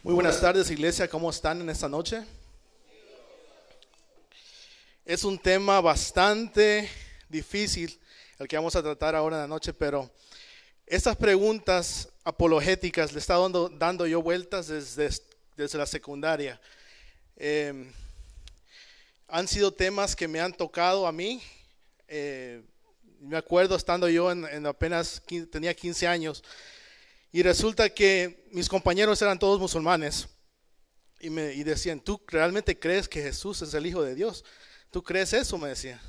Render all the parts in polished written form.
Muy buenas tardes, iglesia. ¿Cómo están en esta noche? Es un tema bastante difícil el que vamos a tratar ahora en la noche, pero estas preguntas apologéticas le he estado dando yo vueltas desde la secundaria. Han sido temas que me han tocado a mí. Me acuerdo estando yo tenía 15 años. Y resulta que mis compañeros eran todos musulmanes y decían, ¿tú realmente crees que Jesús es el Hijo de Dios? ¿Tú crees eso? Me decía.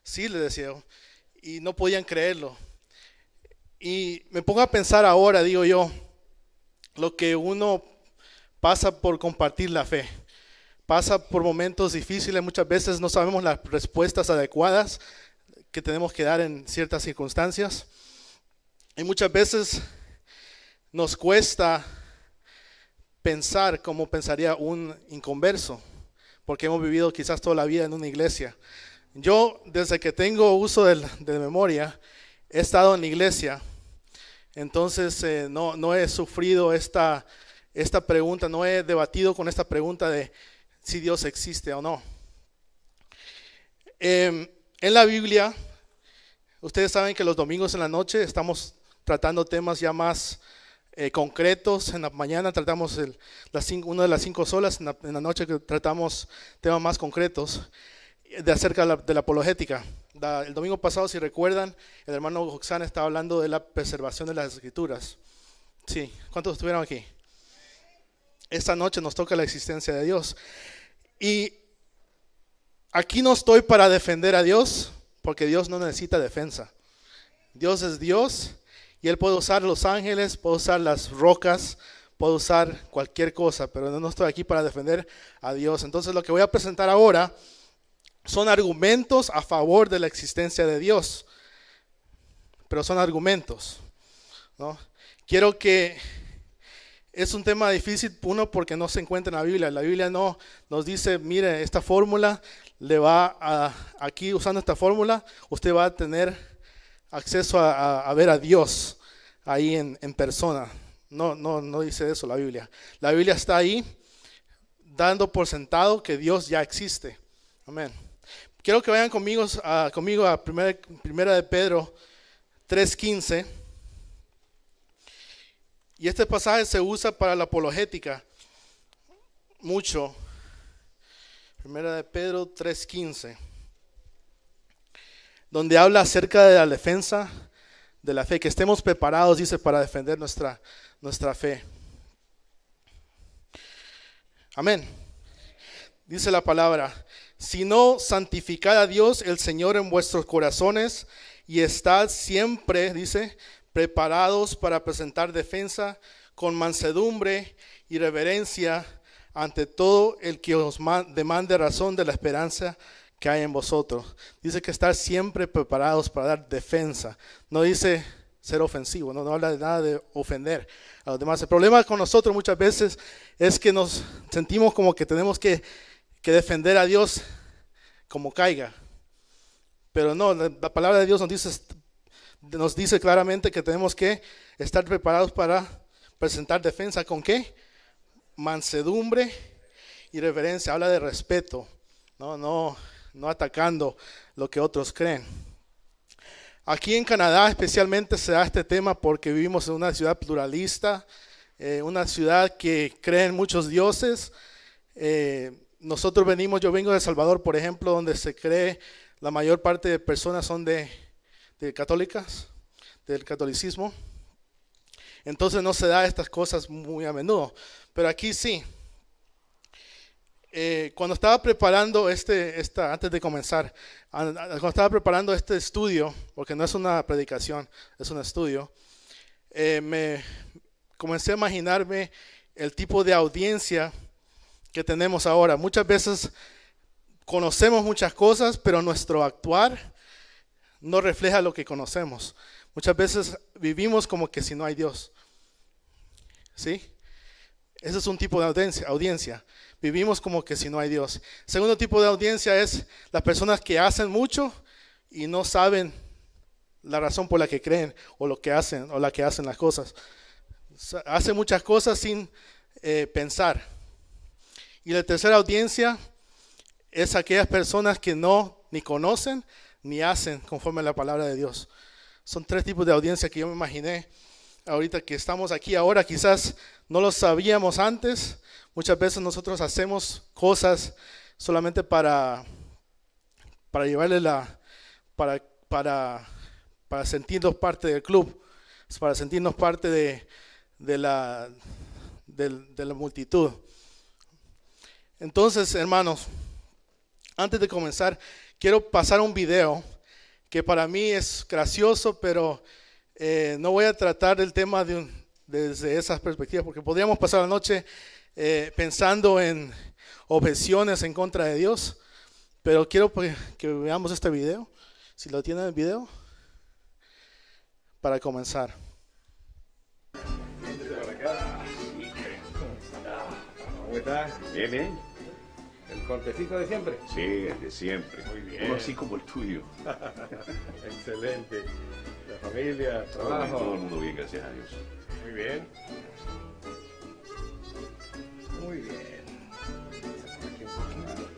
Sí, le decía yo. Y no podían creerlo. Y me pongo a pensar ahora, digo yo, lo que uno pasa por compartir la fe. Pasa por momentos difíciles, muchas veces no sabemos las respuestas adecuadas que tenemos que dar en ciertas circunstancias. Y muchas veces nos cuesta pensar como pensaría un inconverso, porque hemos vivido quizás toda la vida en una iglesia. Yo, desde que tengo uso de memoria, he estado en la iglesia, entonces no he sufrido esta pregunta, no he debatido con esta pregunta de si Dios existe o no. En la Biblia, ustedes saben que los domingos en la noche estamos tratando temas ya más concretos. En la mañana tratamos una de las 5 solas, en la noche tratamos temas más concretos acerca de la apologética. El domingo pasado, si recuerdan, el hermano Oxana estaba hablando de la preservación de las escrituras. Sí, ¿cuántos estuvieron aquí? Esta noche nos toca la existencia de Dios. Y aquí no estoy para defender a Dios, porque Dios no necesita defensa. Dios es Dios. Y Él puede usar los ángeles, puede usar las rocas, puede usar cualquier cosa, pero no estoy aquí para defender a Dios. Entonces lo que voy a presentar ahora son argumentos a favor de la existencia de Dios. Pero son argumentos, ¿no? Es un tema difícil, uno, porque no se encuentra en la Biblia. La Biblia no nos dice, mire, esta fórmula, aquí usando esta fórmula, usted va a tener acceso a ver a Dios ahí en persona. No dice eso la Biblia. La Biblia está ahí dando por sentado que Dios ya existe. Amén. Quiero que vayan conmigo a primera de Pedro 3:15. Y este pasaje se usa para la apologética mucho. Primera de Pedro 3:15. Donde habla acerca de la defensa de la fe, que estemos preparados, dice, para defender nuestra fe. Amén. Dice la palabra, sino santificad a Dios el Señor en vuestros corazones y estad siempre, dice, preparados para presentar defensa con mansedumbre y reverencia ante todo el que os demande razón de la esperanza que hay en vosotros. Dice que estar siempre preparados para dar defensa. No dice ser ofensivo, no habla de nada de ofender a los demás. El problema con nosotros muchas veces es que nos sentimos como que tenemos que defender a Dios como caiga. Pero no, la palabra de Dios nos dice claramente que tenemos que estar preparados para presentar defensa. ¿Con qué? Mansedumbre y reverencia. Habla de respeto. No atacando lo que otros creen. Aquí en Canadá especialmente se da este tema porque vivimos en una ciudad pluralista, una ciudad que cree en muchos dioses. Yo vengo de El Salvador, por ejemplo, donde se cree, la mayor parte de personas son de católicas, del catolicismo. Entonces no se da estas cosas muy a menudo, pero aquí sí. Cuando estaba preparando antes de comenzar, cuando estaba preparando este estudio, porque no es una predicación, es un estudio, me comencé a imaginarme el tipo de audiencia que tenemos ahora. Muchas veces conocemos muchas cosas, pero nuestro actuar no refleja lo que conocemos. Muchas veces vivimos como que si no hay Dios. ¿Sí? Ese es un tipo de audiencia. Vivimos como que si no hay Dios. Segundo tipo de audiencia es las personas que hacen mucho y no saben la razón por la que creen o lo que hacen o la que hacen las cosas. Hace muchas cosas sin pensar. Y la tercera audiencia es aquellas personas que no ni conocen ni hacen conforme a la palabra de Dios. Son tres tipos de audiencia que yo me imaginé ahorita que estamos aquí ahora. Quizás no lo sabíamos antes. Muchas veces nosotros hacemos cosas solamente para llevarle para sentirnos parte del club, para sentirnos parte de la multitud. Entonces, hermanos, antes de comenzar, quiero pasar un video que para mí es gracioso, pero no voy a tratar el tema desde esas perspectivas, porque podríamos pasar la noche pensando en objeciones en contra de Dios, pero quiero que veamos este video, si lo tienen el video, para comenzar. ¿Cómo estás? Bien, bien. ¿El cortecito de siempre? Sí, desde siempre. Muy bien. Uno así como el tuyo. Excelente. La familia, Todo trabajo. el mundo bien, gracias a Dios. Muy bien. Muy bien. Aquí un poquito.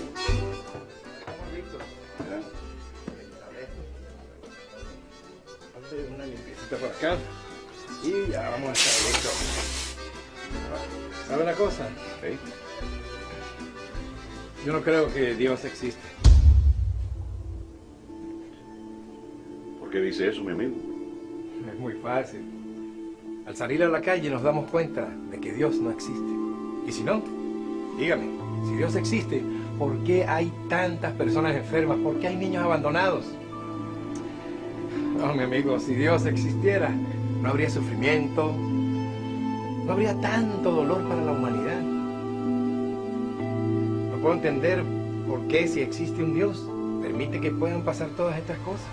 Estamos listos. Hace una limpiecita por acá y ya vamos a estar listos. ¿Sabe una cosa? ¿Sí? Yo no creo que Dios existe. ¿Por qué dice eso, mi amigo? Es muy fácil. Al salir a la calle nos damos cuenta de que Dios no existe. Y si no, dígame, si Dios existe, ¿por qué hay tantas personas enfermas? ¿Por qué hay niños abandonados? No, mi amigo, si Dios existiera, no habría sufrimiento, no habría tanto dolor para la humanidad. No puedo entender por qué, si existe un Dios, permite que puedan pasar todas estas cosas.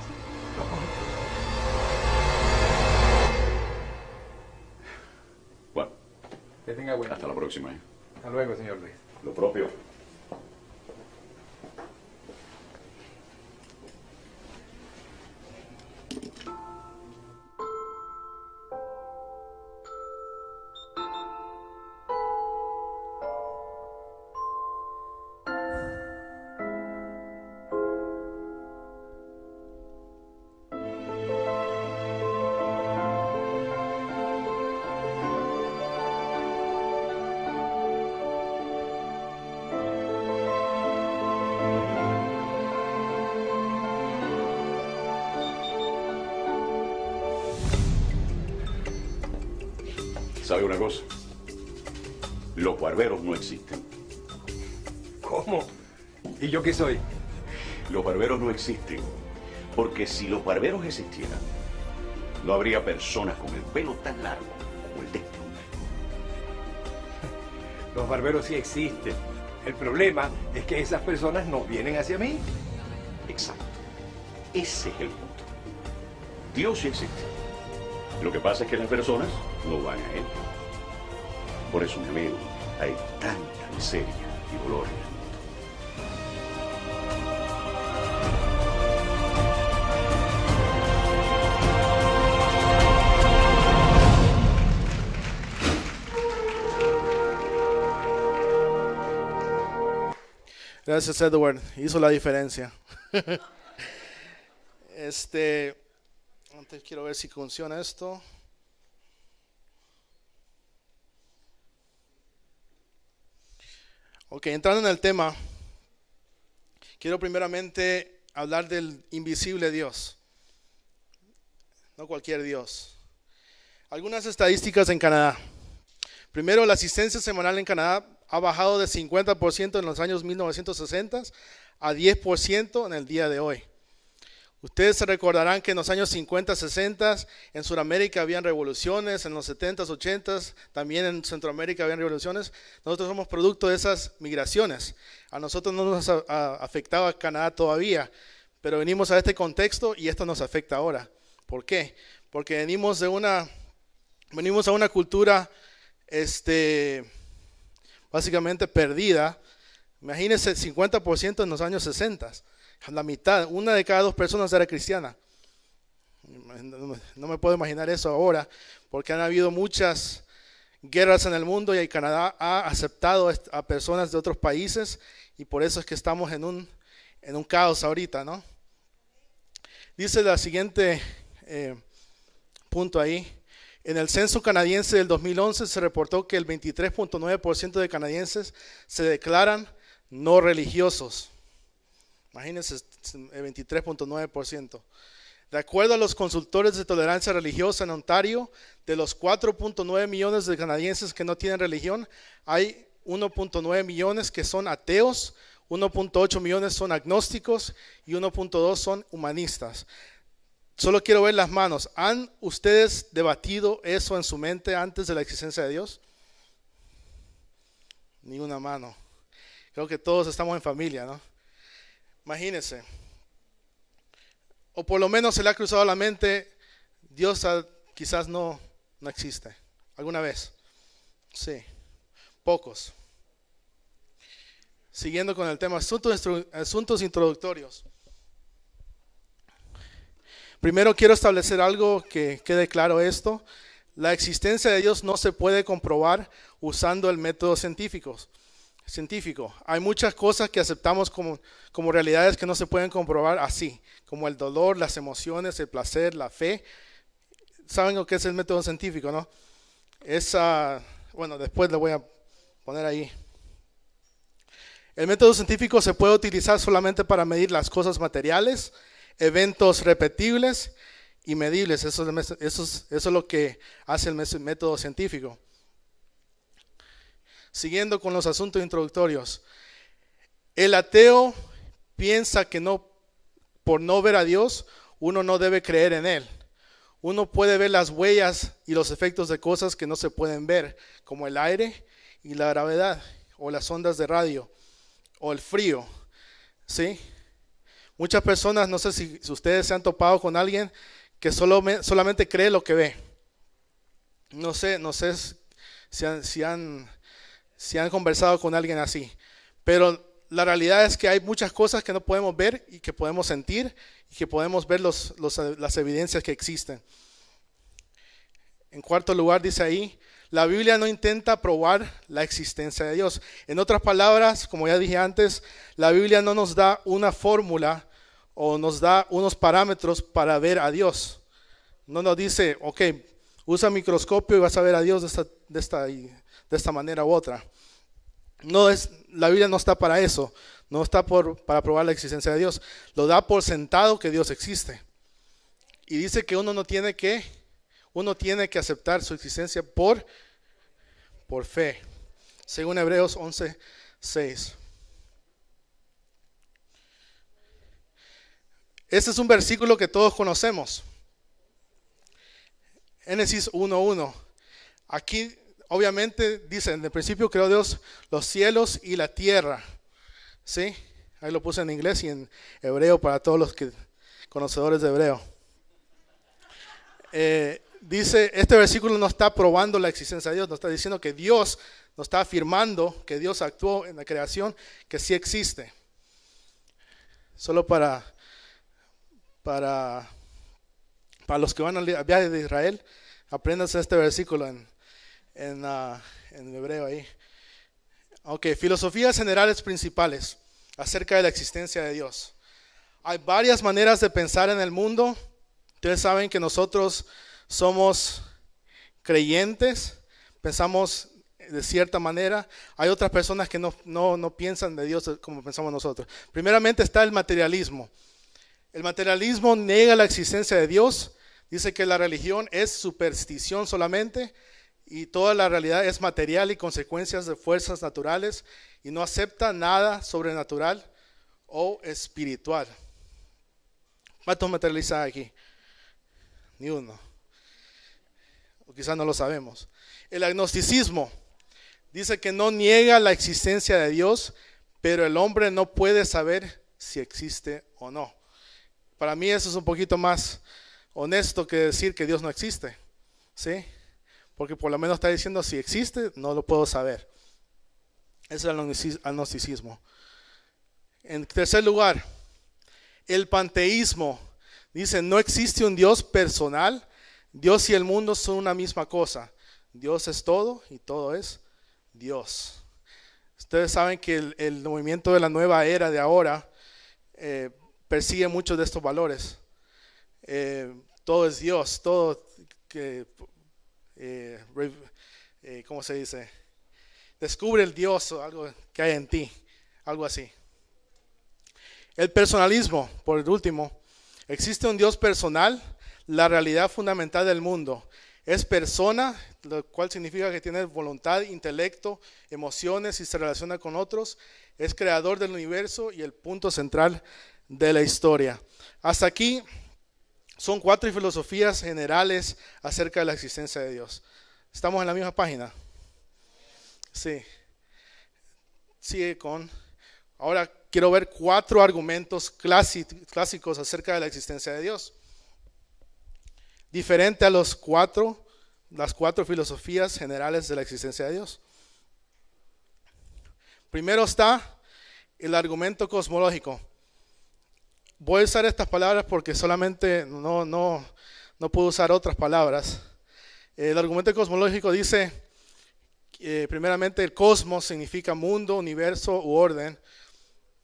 Bueno, Que tenga buen día. hasta la próxima. Hasta luego, señor Luis. Lo propio. ¿Sabe una cosa? Los barberos no existen. ¿Cómo? ¿Y yo qué soy? Los barberos no existen. Porque si los barberos existieran, no habría personas con el pelo tan largo como el de este hombre. Los barberos sí existen. El problema es que esas personas no vienen hacia mí. Exacto. Ese es el punto. Dios sí existe. Lo que pasa es que las personas no van a Él. Por eso, mi amigo, hay tanta miseria y dolor en el mundo. Gracias, Edward. Hizo la diferencia. Antes quiero ver si funciona esto. Ok, entrando en el tema, quiero primeramente hablar del invisible Dios. No cualquier Dios. Algunas estadísticas en Canadá. Primero, la asistencia semanal en Canadá ha bajado de 50% en los años 1960 a 10% en el día de hoy. Ustedes se recordarán que en los años 50, 60 en Sudamérica habían revoluciones, en los 70s, 80s también en Centroamérica habían revoluciones. Nosotros somos producto de esas migraciones. A nosotros no nos afectaba Canadá todavía, pero venimos a este contexto y esto nos afecta ahora. ¿Por qué? Porque venimos a una cultura básicamente perdida. Imagínense, el 50% en los años 60. La mitad, una de cada 2 personas era cristiana. No me puedo imaginar eso ahora, porque han habido muchas guerras en el mundo y Canadá ha aceptado a personas de otros países y por eso es que estamos en un caos ahorita, ¿no? Dice la siguiente punto ahí. En el censo canadiense del 2011 se reportó que el 23.9% de canadienses se declaran no religiosos. Imagínense, el 23.9%. De acuerdo a los consultores de tolerancia religiosa en Ontario, de los 4.9 millones de canadienses que no tienen religión, hay 1.9 millones que son ateos, 1.8 millones son agnósticos y 1.2 son humanistas. Solo quiero ver las manos. ¿Han ustedes debatido eso en su mente antes de la existencia de Dios? Ni una mano. Creo que todos estamos en familia, ¿no? Imagínense. O por lo menos se le ha cruzado la mente, Dios quizás no existe. ¿Alguna vez? Sí, pocos. Siguiendo con el tema, asuntos introductorios. Primero quiero establecer algo que quede claro esto. La existencia de Dios no se puede comprobar usando el método científico. Hay muchas cosas que aceptamos como realidades que no se pueden comprobar así, como el dolor, las emociones, el placer, la fe. ¿Saben lo que es el método científico, no? Bueno, después le voy a poner ahí. El método científico se puede utilizar solamente para medir las cosas materiales, eventos repetibles y medibles. Eso es lo que hace el método científico. Siguiendo con los asuntos introductorios. El ateo piensa que por no ver a Dios, uno no debe creer en Él. Uno puede ver las huellas y los efectos de cosas que no se pueden ver, como el aire y la gravedad, o las ondas de radio, o el frío. ¿Sí? Muchas personas, no sé si ustedes se han topado con alguien que solamente cree lo que ve. No sé si han conversado con alguien así, pero la realidad es que hay muchas cosas que no podemos ver y que podemos sentir y que podemos ver las evidencias que existen. En cuarto lugar dice ahí, la Biblia no intenta probar la existencia de Dios. En otras palabras, como ya dije antes, la Biblia no nos da una fórmula o nos da unos parámetros para ver a Dios. No nos dice, ok, usa microscopio y vas a ver a Dios de esta manera u otra. La Biblia no está para eso, no está para probar la existencia de Dios. Lo da por sentado que Dios existe. Y dice que uno tiene que aceptar su existencia por fe, según Hebreos 11:6. Este es un versículo que todos conocemos. Génesis 1:1. Aquí obviamente dice, en el principio creó Dios los cielos y la tierra. ¿Sí? Ahí lo puse en inglés y en hebreo para todos los conocedores de hebreo. Dice, este versículo no está probando la existencia de Dios, no está diciendo que Dios, no está afirmando que Dios actuó en la creación, que sí existe. Solo para los que van al viaje de Israel, apréndanse este versículo en hebreo ahí. Ok, filosofías generales principales acerca de la existencia de Dios. Hay varias maneras de pensar en el mundo. Ustedes saben que nosotros somos creyentes, pensamos de cierta manera. Hay otras personas que no piensan de Dios como pensamos nosotros. Primeramente está el materialismo. El materialismo niega la existencia de Dios. Dice que la religión es superstición solamente y toda la realidad es material y consecuencias de fuerzas naturales y no acepta nada sobrenatural o espiritual. ¿Cuántos materialistas aquí? Ni uno. O quizás no lo sabemos. El agnosticismo dice que no niega la existencia de Dios, pero el hombre no puede saber si existe o no. Para mí eso es un poquito más honesto que decir que Dios no existe, ¿sí? Porque por lo menos está diciendo, si existe, no lo puedo saber. Ese es el agnosticismo. En tercer lugar, el panteísmo. Dice, no existe un Dios personal. Dios y el mundo son una misma cosa. Dios es todo y todo es Dios. Ustedes saben que el movimiento de la nueva era de ahora persigue muchos de estos valores. Todo es Dios, todo ¿cómo se dice? Descubre el Dios o algo que hay en ti, algo así. El personalismo, por el último. Existe un Dios personal, la realidad fundamental del mundo. Es persona, lo cual significa que tiene voluntad, intelecto, emociones y se relaciona con otros. Es creador del universo y el punto central de la historia. Hasta aquí son 4 filosofías generales acerca de la existencia de Dios. ¿Estamos en la misma página? Sí. Sigue con... Ahora quiero ver 4 argumentos clásicos acerca de la existencia de Dios. Diferente a las 4 filosofías generales de la existencia de Dios. Primero está el argumento cosmológico. Voy a usar estas palabras porque solamente no puedo usar otras palabras. El argumento cosmológico dice, primeramente, el cosmos significa mundo, universo u orden.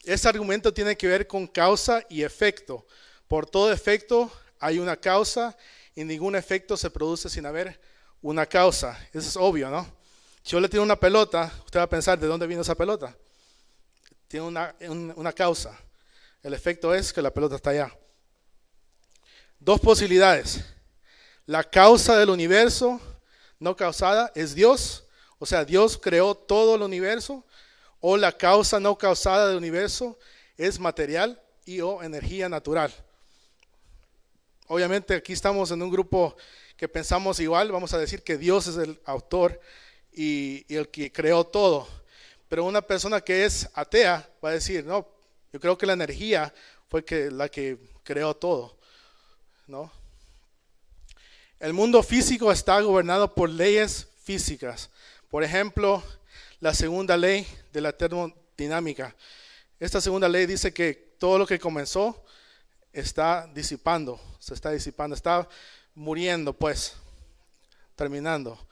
Este argumento tiene que ver con causa y efecto. Por todo efecto hay una causa y ningún efecto se produce sin haber una causa. Eso es obvio, ¿no? Si yo le tiro una pelota, usted va a pensar, ¿de dónde vino esa pelota? Tiene una causa. El efecto es que la pelota está allá. 2 posibilidades. La causa del universo no causada es Dios. O sea, Dios creó todo el universo. O la causa no causada del universo es material y o energía natural. Obviamente aquí estamos en un grupo que pensamos igual. Vamos a decir que Dios es el autor y el que creó todo. Pero una persona que es atea va a decir, no, yo creo que la energía fue la que creó todo, ¿no? El mundo físico está gobernado por leyes físicas. Por ejemplo, la segunda ley de la termodinámica. Esta segunda ley dice que todo lo que comenzó se está disipando, está muriendo, pues, terminando.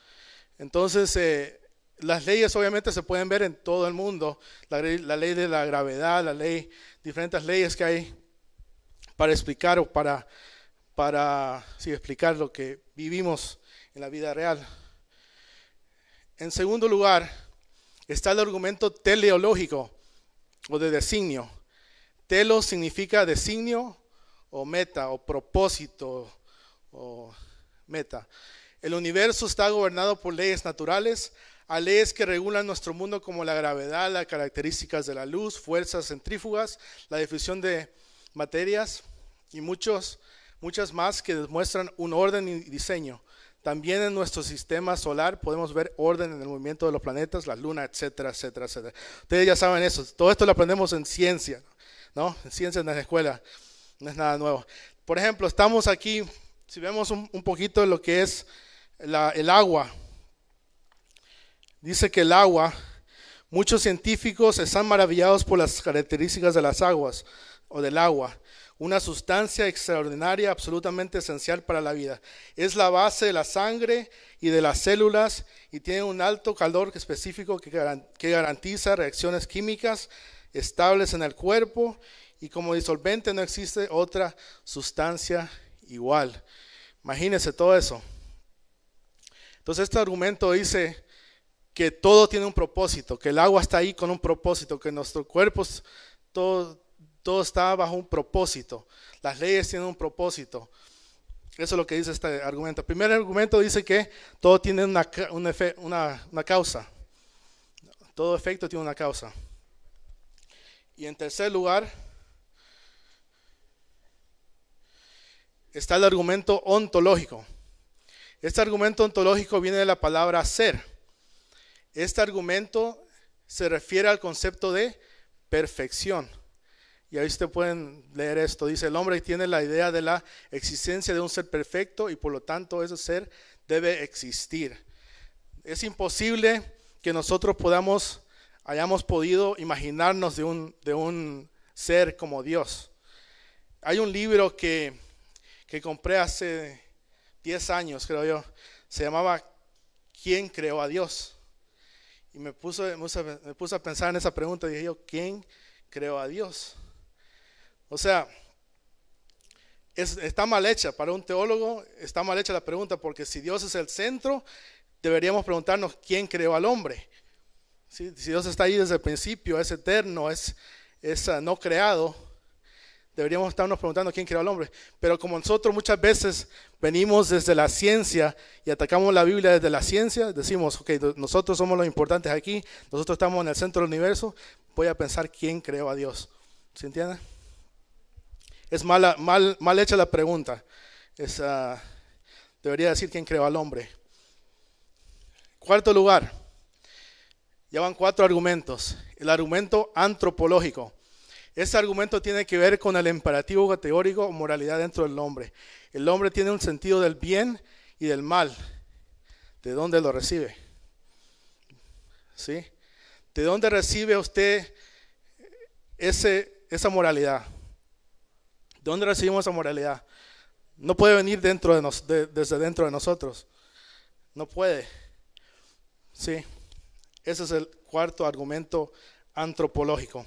Entonces, las leyes obviamente se pueden ver en todo el mundo. La ley de la gravedad, diferentes leyes que hay para explicar o para explicar lo que vivimos en la vida real. En segundo lugar, está el argumento teleológico o de designio. Telo significa designio o meta o propósito o meta. El universo está gobernado por leyes naturales. Hay leyes que regulan nuestro mundo como la gravedad, las características de la luz, fuerzas centrífugas, la difusión de materias y muchas más que demuestran un orden y diseño. También en nuestro sistema solar podemos ver orden en el movimiento de los planetas, la luna, etcétera, etcétera, etcétera. Ustedes ya saben eso. Todo esto lo aprendemos en ciencia, ¿no? En ciencia en la escuela. No es nada nuevo. Por ejemplo, estamos aquí, si vemos un poquito de lo que es el agua. Dice que el agua, muchos científicos están maravillados por las características de las aguas o del agua. Una sustancia extraordinaria, absolutamente esencial para la vida. Es la base de la sangre y de las células y tiene un alto calor específico que garantiza reacciones químicas estables en el cuerpo y como disolvente no existe otra sustancia igual. Imagínense todo eso. Entonces este argumento dice que todo tiene un propósito, que el agua está ahí con un propósito, que nuestros cuerpos, todo está bajo un propósito. Las leyes tienen un propósito. Eso es lo que dice este argumento. El primer argumento dice que todo tiene una causa. Todo efecto tiene una causa. Y en tercer lugar está el argumento ontológico. Este argumento ontológico viene de la palabra ser. Este argumento se refiere al concepto de perfección. Y ahí ustedes pueden leer esto. Dice, el hombre tiene la idea de la existencia de un ser perfecto y por lo tanto ese ser debe existir. Es imposible que nosotros hayamos podido imaginarnos de un ser como Dios. Hay un libro que compré hace 10 años, creo yo. Se llamaba ¿Quién creó a Dios? Y me puse a pensar en esa pregunta y dije yo, ¿quién creó a Dios? O sea, está mal hecha para un teólogo, está mal hecha la pregunta, porque si Dios es el centro, deberíamos preguntarnos quién creó al hombre. Si Dios está ahí desde el principio, es eterno, es no creado, deberíamos estarnos preguntando quién creó al hombre. Pero como nosotros muchas veces venimos desde la ciencia y atacamos la Biblia desde la ciencia, decimos, ok, nosotros somos los importantes aquí, nosotros estamos en el centro del universo, voy a pensar quién creó a Dios. ¿Se entiende? Es mal hecha la pregunta. Debería decir quién creó al hombre. Cuarto lugar, ya van 4 argumentos. El argumento antropológico. Este argumento tiene que ver con el imperativo categórico o moralidad dentro del hombre. El hombre tiene un sentido del bien y del mal. ¿De dónde lo recibe? ¿Sí? ¿De dónde recibe usted esa moralidad? ¿De dónde recibimos esa moralidad? No puede venir desde dentro de nosotros. No puede. Sí. Ese es el cuarto argumento antropológico.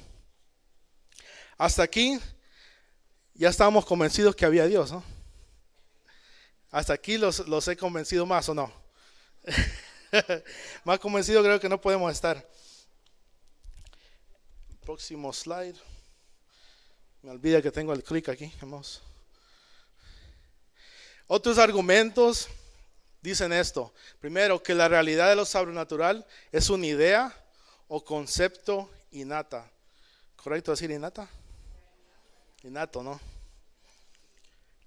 Hasta aquí ya estábamos convencidos que había Dios, ¿no? Hasta aquí los he convencido más, ¿o no? Más convencido creo que no podemos estar. Próximo slide. Me olvida que tengo el clic aquí. Vamos. Otros argumentos dicen esto. Primero, que la realidad de lo sobrenatural es una idea o concepto innata. ¿Correcto decir innata? Innato, ¿no?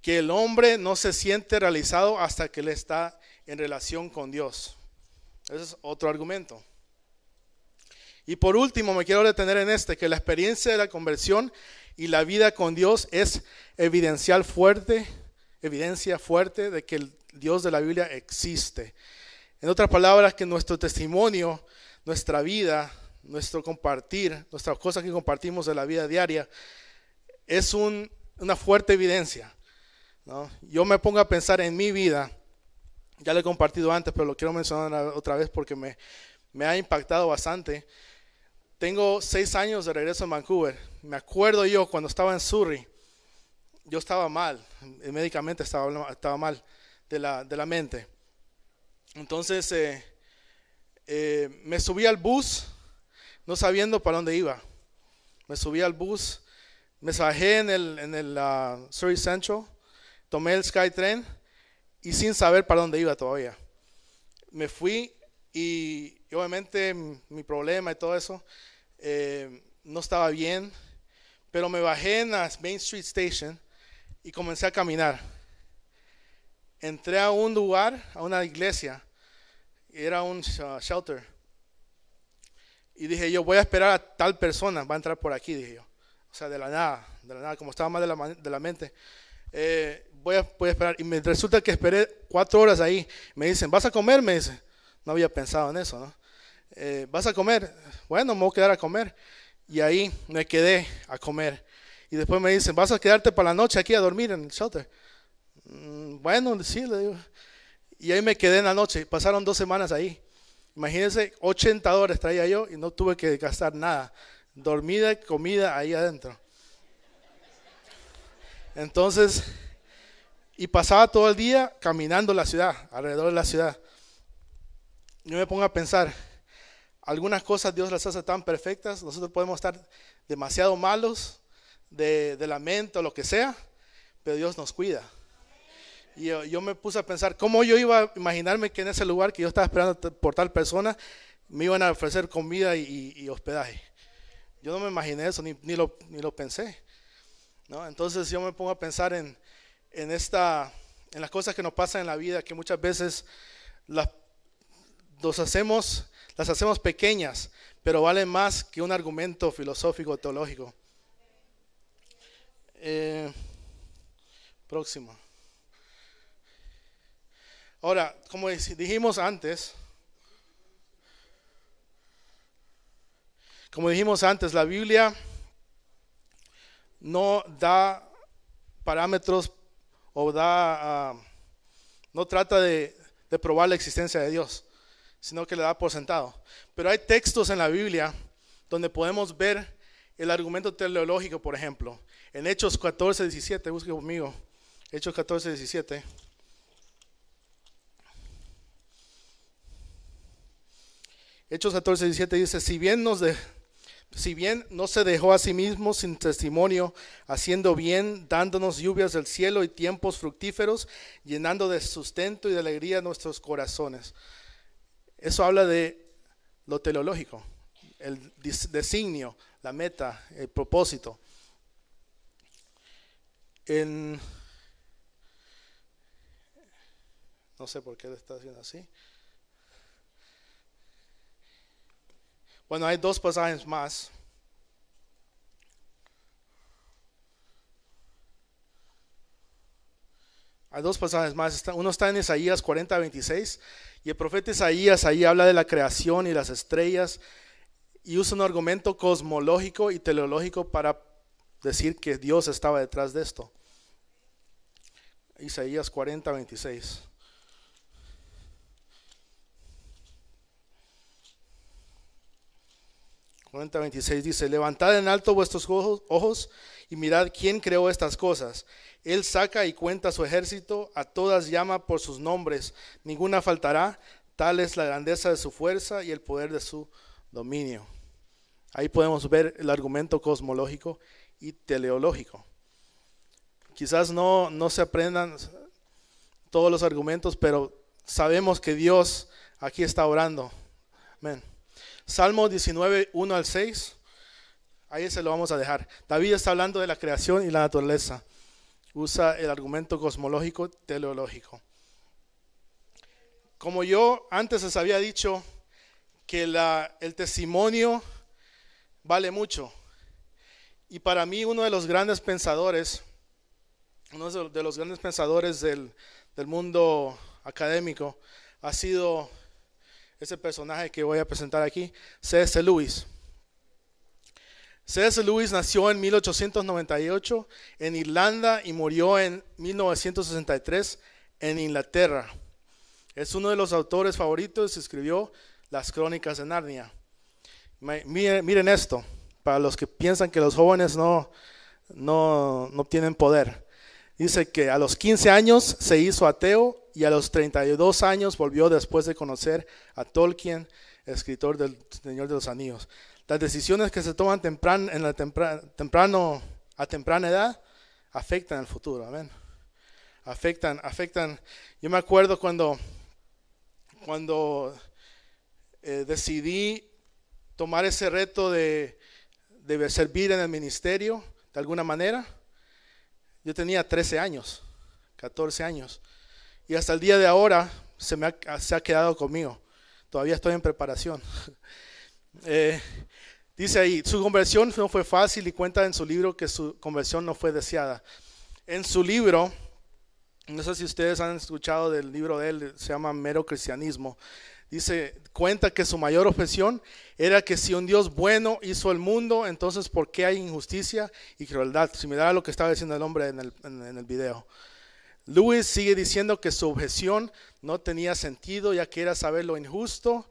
Que el hombre no se siente realizado hasta que él está en relación con Dios. Ese es otro argumento. Y por último, me quiero detener en que la experiencia de la conversión y la vida con Dios es evidencia fuerte de que el Dios de la Biblia existe. En otras palabras, que nuestro testimonio, nuestra vida, nuestro compartir, nuestras cosas que compartimos de la vida diaria, es una fuerte evidencia, ¿no? Yo me pongo a pensar en mi vida, ya lo he compartido antes, pero lo quiero mencionar otra vez porque me ha impactado bastante. Tengo 6 años de regreso en Vancouver. Me acuerdo yo cuando estaba en Surrey, yo estaba mal, médicamente estaba mal de la mente. Entonces me subí al bus no sabiendo para dónde iba. Me subí al bus, me bajé en el Surrey Central, tomé el SkyTrain y sin saber para dónde iba todavía. Me fui y obviamente mi problema y todo eso no estaba bien, pero me bajé en la Main Street Station y comencé a caminar. Entré a un lugar, a una iglesia, era un shelter. Y dije yo, voy a esperar a tal persona, va a entrar por aquí, dije yo. O sea, de la nada, como estaba mal de la mente. Voy a esperar. Y me resulta que esperé 4 horas ahí. Me dicen, ¿vas a comer? Me dicen. No había pensado en eso, ¿no? ¿Vas a comer? Bueno, me voy a quedar a comer. Y ahí me quedé a comer. Y después me dicen, ¿vas a quedarte para la noche aquí a dormir en el shelter? Bueno, sí, le digo. Y ahí me quedé en la noche. Pasaron 2 semanas ahí. Imagínense, $80 traía yo y no tuve que gastar nada. Dormida, comida ahí adentro. Entonces, y pasaba todo el día caminando la ciudad, alrededor de la ciudad. Yo me pongo a pensar, algunas cosas Dios las hace tan perfectas, nosotros podemos estar demasiado malos de la mente o lo que sea, pero Dios nos cuida. Y yo me puse a pensar, ¿cómo yo iba a imaginarme que en ese lugar que yo estaba esperando por tal persona, me iban a ofrecer comida y hospedaje? Yo no me imaginé eso, ni lo pensé, ¿no? Entonces yo me pongo a pensar en las cosas que nos pasan en la vida, que muchas veces las hacemos pequeñas, pero valen más que un argumento filosófico, teológico. Próximo. Ahora, como dijimos antes, la Biblia no da parámetros o no trata de probar la existencia de Dios, sino que le da por sentado. Pero hay textos en la Biblia donde podemos ver el argumento teleológico, por ejemplo. En Hechos 14:17, busque conmigo. Hechos 14:17. Hechos 14:17 dice: si bien no se dejó a sí mismo sin testimonio, haciendo bien, dándonos lluvias del cielo y tiempos fructíferos, llenando de sustento y de alegría nuestros corazones. Eso habla de lo teleológico, el designio, la meta, el propósito. No sé por qué le está haciendo así. Bueno, hay dos pasajes más. Uno está en Isaías 40:26. Y el profeta Isaías ahí habla de la creación y las estrellas. Y usa un argumento cosmológico y teleológico para decir que Dios estaba detrás de esto. Isaías 40:26. Dice: levantad en alto vuestros ojos y mirad quién creó estas cosas. Él saca y cuenta su ejército, a todas llama por sus nombres, ninguna faltará. Tal es la grandeza de su fuerza y el poder de su dominio. Ahí podemos ver el argumento cosmológico y teleológico. Quizás no se aprendan todos los argumentos, pero sabemos que Dios aquí está orando. Amén. Salmo 19:1-6. Ahí se lo vamos a dejar. David está hablando de la creación y la naturaleza. Usa el argumento cosmológico teleológico. Como yo antes les había dicho que el testimonio vale mucho. Y para mí uno de los grandes pensadores del mundo académico ha sido ese personaje que voy a presentar aquí, C.S. Lewis. C.S. Lewis nació en 1898 en Irlanda y murió en 1963 en Inglaterra. Es uno de los autores favoritos, escribió las Crónicas de Narnia. Miren esto, para los que piensan que los jóvenes no tienen poder. Dice que a los 15 años se hizo ateo y a los 32 años volvió después de conocer a Tolkien, escritor del Señor de los Anillos. Las decisiones que se toman a temprana edad afectan el futuro. Amén. Afectan. Yo me acuerdo cuando decidí tomar ese reto de servir en el ministerio de alguna manera. Yo tenía 13 años, 14 años. Y hasta el día de ahora se ha quedado conmigo. Todavía estoy en preparación. Dice ahí, su conversión no fue fácil y cuenta en su libro que su conversión no fue deseada. En su libro, no sé si ustedes han escuchado del libro de él, se llama Mero Cristianismo. Cuenta que su mayor objeción era que si un Dios bueno hizo el mundo, entonces ¿por qué hay injusticia y crueldad? Similar a lo que estaba diciendo el hombre en el video. Lewis sigue diciendo que su objeción no tenía sentido, ya que era saber lo injusto,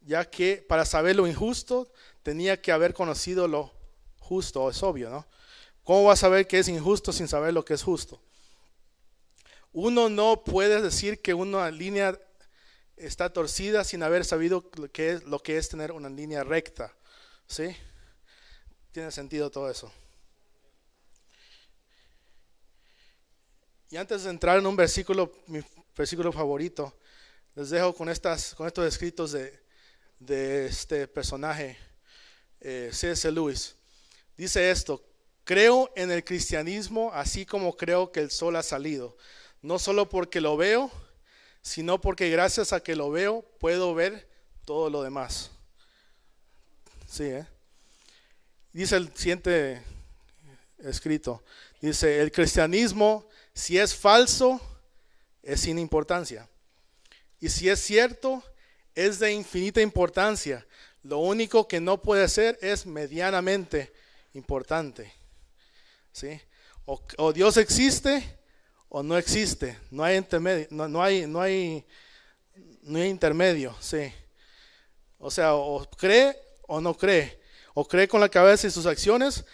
ya que para saber lo injusto tenía que haber conocido lo justo. Es obvio, ¿no? ¿Cómo va a saber que es injusto sin saber lo que es justo? Uno no puede decir que una línea está torcida sin haber sabido lo que es tener una línea recta. ¿Sí? Tiene sentido todo eso. Y antes de entrar en un versículo, mi versículo favorito, les dejo con estos escritos de este personaje, C.S. Lewis. Dice esto: creo en el cristianismo así como creo que el sol ha salido, no solo porque lo veo, sino porque gracias a que lo veo puedo ver todo lo demás. Sí, Dice el siguiente escrito. Dice, el cristianismo, si es falso, es sin importancia. Y si es cierto, es de infinita importancia. Lo único que no puede ser es medianamente importante. ¿Sí? O Dios existe o no existe. No hay intermedio. No hay intermedio. ¿Sí? O sea, o cree o no cree. O cree con la cabeza y sus acciones.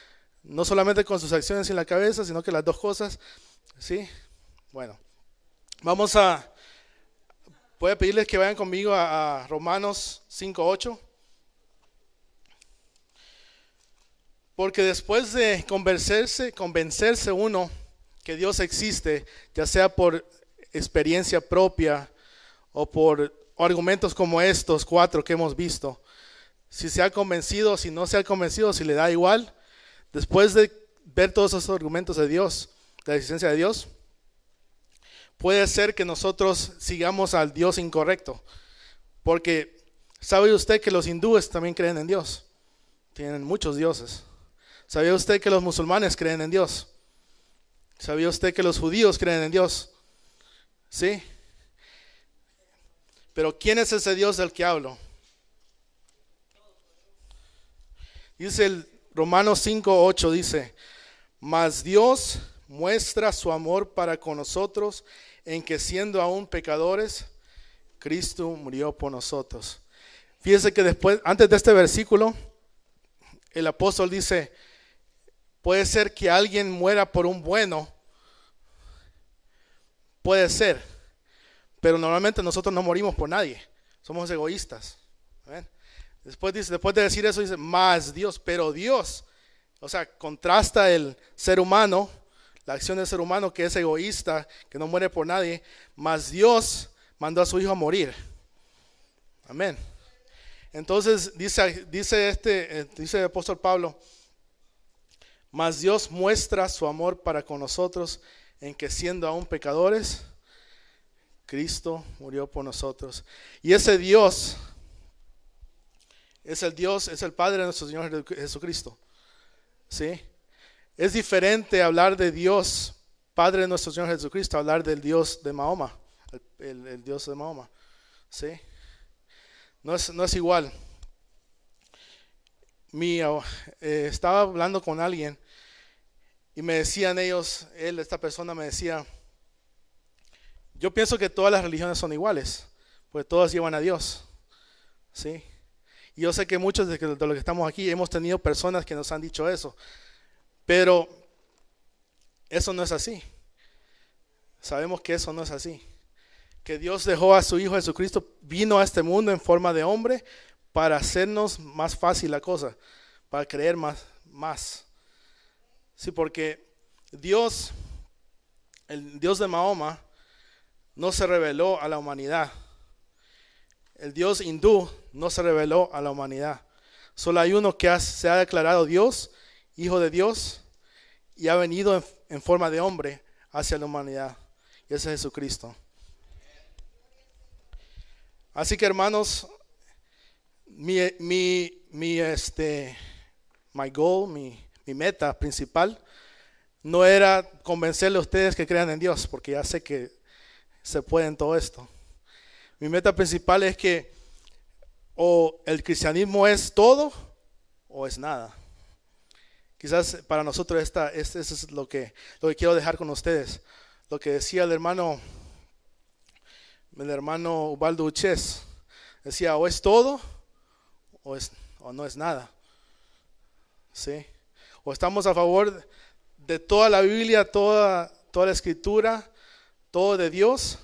No solamente con sus acciones y la cabeza, sino que las dos cosas. ¿Sí? Bueno, voy a pedirles que vayan conmigo a Romanos 5:8. Porque después de convencerse uno que Dios existe, ya sea por experiencia propia o por argumentos como estos 4 que hemos visto, si se ha convencido, si no se ha convencido, si le da igual, después de ver todos esos argumentos de Dios, de la existencia de Dios, puede ser que nosotros sigamos al Dios incorrecto. Porque ¿sabe usted que los hindúes también creen en Dios? Tienen muchos dioses. ¿Sabía usted que los musulmanes creen en Dios? ¿Sabía usted que los judíos creen en Dios? ¿Sí? Pero ¿quién es ese Dios del que hablo? Dice el Romanos 5:8, dice, mas Dios muestra su amor para con nosotros en que siendo aún pecadores, Cristo murió por nosotros. Fíjese que antes de este versículo, el apóstol dice, puede ser que alguien muera por un bueno, puede ser, pero normalmente nosotros no morimos por nadie, somos egoístas. ¿Ven? Después de decir eso dice, más Dios, pero Dios, o sea, contrasta el ser humano, la acción del ser humano que es egoísta, que no muere por nadie, más Dios mandó a su hijo a morir. Amén. Entonces dice el apóstol Pablo, mas Dios muestra su amor para con nosotros en que siendo aún pecadores, Cristo murió por nosotros. Y ese Dios es el Padre de nuestro Señor Jesucristo. ¿Sí? Es diferente hablar de Dios, Padre de nuestro Señor Jesucristo, hablar del Dios de Mahoma, el Dios de Mahoma. ¿Sí? No es igual. Estaba hablando con alguien y me decían esta persona me decía, yo pienso que todas las religiones son iguales, pues todas llevan a Dios. ¿Sí? Y yo sé que muchos de los que estamos aquí hemos tenido personas que nos han dicho eso, pero eso no es así. Sabemos que eso no es así. Que Dios dejó a su Hijo Jesucristo, vino a este mundo en forma de hombre para hacernos más fácil la cosa, para creer más. Sí, porque Dios, el Dios de Mahoma, no se reveló a la humanidad. El Dios hindú no se reveló a la humanidad. Solo hay uno que se ha declarado Dios, Hijo de Dios, y ha venido en forma de hombre hacia la humanidad. Y ese es Jesucristo. Así que hermanos, mi goal, mi meta principal no era convencerle a ustedes que crean en Dios, porque ya sé que se puede en todo esto. Mi meta principal es que o el cristianismo es todo o es nada. Quizás para nosotros eso es lo que quiero dejar con ustedes. Lo que decía el hermano Ubaldo Uchés, decía, o es todo o no es nada. ¿Sí? O estamos a favor de toda la Biblia, toda la escritura, todo de Dios,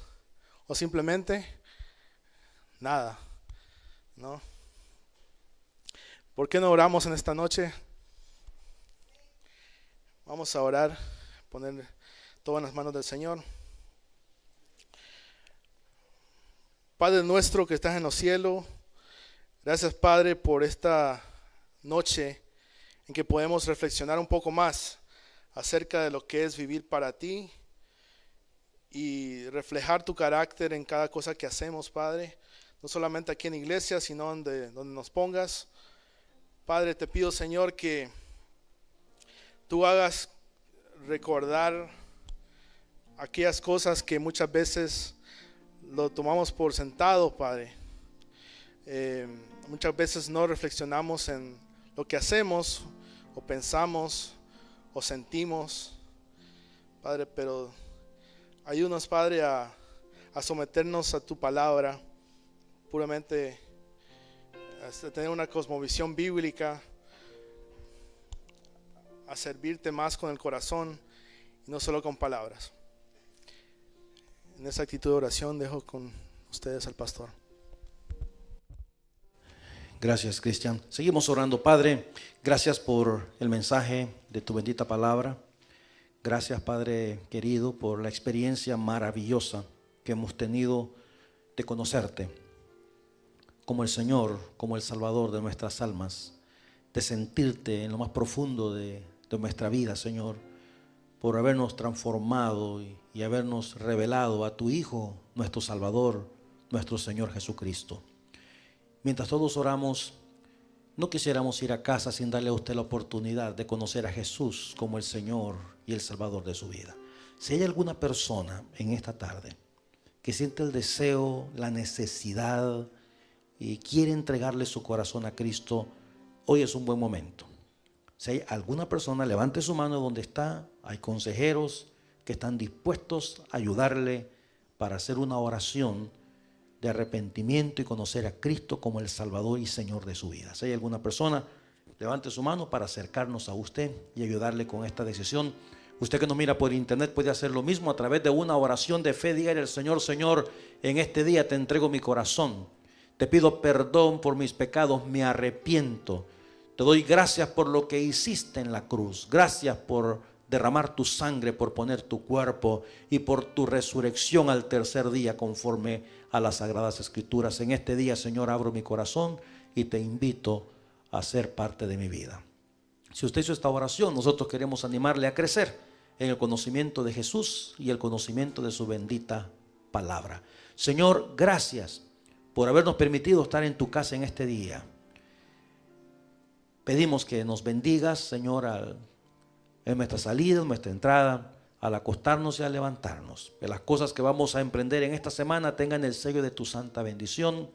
o simplemente nada. ¿No? ¿Por qué no oramos en esta noche? Vamos a orar, poner todo en las manos del Señor. Padre nuestro que estás en los cielos, gracias Padre por esta noche en que podemos reflexionar un poco más acerca de lo que es vivir para ti y reflejar tu carácter en cada cosa que hacemos, Padre. No solamente aquí en iglesia, sino donde nos pongas. Padre, te pido, Señor, que tú hagas recordar aquellas cosas que muchas veces lo tomamos por sentado, Padre. Muchas veces no reflexionamos en lo que hacemos o pensamos o sentimos, Padre, pero ayúdanos, Padre, a someternos a tu palabra, puramente a tener una cosmovisión bíblica, a servirte más con el corazón y no solo con palabras. En esa actitud de oración dejo con ustedes al pastor. Gracias, Cristian. Seguimos orando. Padre, gracias por el mensaje de tu bendita palabra. Gracias, Padre querido, por la experiencia maravillosa que hemos tenido de conocerte como el Señor, como el Salvador de nuestras almas, de sentirte en lo más profundo de nuestra vida, Señor, por habernos transformado y habernos revelado a tu Hijo, nuestro Salvador, nuestro Señor Jesucristo. Mientras todos oramos, no quisiéramos ir a casa sin darle a usted la oportunidad de conocer a Jesús como el Señor y el Salvador de su vida. Si hay alguna persona en esta tarde que siente el deseo, la necesidad y quiere entregarle su corazón a Cristo, hoy es un buen momento. Si hay alguna persona, levante su mano donde está. Hay consejeros que están dispuestos a ayudarle para hacer una oración de arrepentimiento y conocer a Cristo como el Salvador y Señor de su vida. Si hay alguna persona, levante su mano para acercarnos a usted y ayudarle con esta decisión. Usted que nos mira por internet puede hacer lo mismo a través de una oración de fe. Dígale al Señor: Señor, en este día te entrego mi corazón. Te pido perdón por mis pecados, me arrepiento. Te doy gracias por lo que hiciste en la cruz. Gracias por derramar tu sangre, por poner tu cuerpo y por tu resurrección al tercer día conforme a las Sagradas Escrituras. En este día, Señor, abro mi corazón y te invito a ser parte de mi vida. Si usted hizo esta oración, nosotros queremos animarle a crecer en el conocimiento de Jesús y el conocimiento de su bendita palabra. Señor, gracias por habernos permitido estar en tu casa en este día. Pedimos que nos bendigas, Señor, en nuestra salida, en nuestra entrada, al acostarnos y al levantarnos. Que las cosas que vamos a emprender en esta semana tengan el sello de tu santa bendición.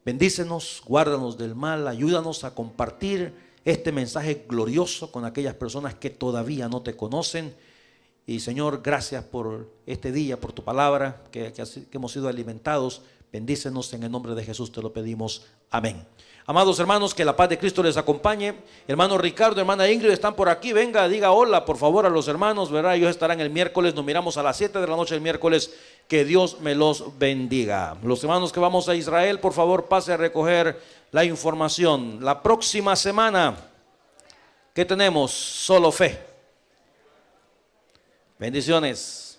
Bendícenos, guárdanos del mal, ayúdanos a compartir este mensaje glorioso con aquellas personas que todavía no te conocen. Y Señor, gracias por este día, por tu palabra, que hemos sido alimentados. Bendícenos, en el nombre de Jesús te lo pedimos. Amén. Amados hermanos, que la paz de Cristo les acompañe. Hermano Ricardo, hermana Ingrid, están por aquí. Venga, diga hola por favor a los hermanos, ¿verdad? Ellos estarán el miércoles. Nos miramos a las 7 de la noche el miércoles. Que Dios me los bendiga. Los hermanos que vamos a Israel, por favor, pase a recoger la información. La próxima semana, ¿qué tenemos? Solo fe. Bendiciones.